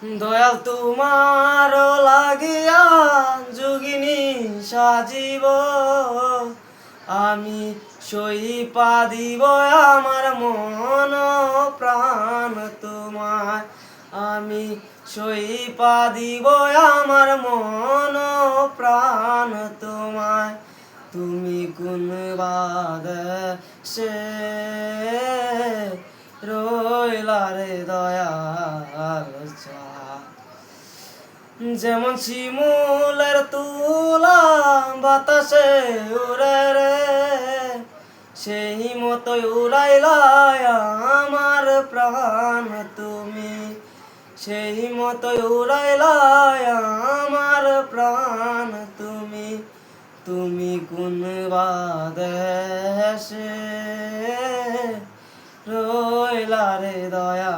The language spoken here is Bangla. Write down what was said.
দয়াল তোমার লাগিয়া যোগিনী সাজিব, আমি সইপা দিব আমার মন প্রাণ তোমায়, আমি সইপা দিব আমার মন প্রাণ তোমায়। তুমি কোন বাদেশে রইলা রে দয়াল চাঁদ, যেমন শিমুলের তুলা বাতাসে উড়ে রে, সেই মতোই উড়াইলাই আমার প্রাণ তুমি, সেই মতোই উড়াইলাই আমার প্রাণ তুমি। তুমি কোন বাদেশে রইলা রে দয়া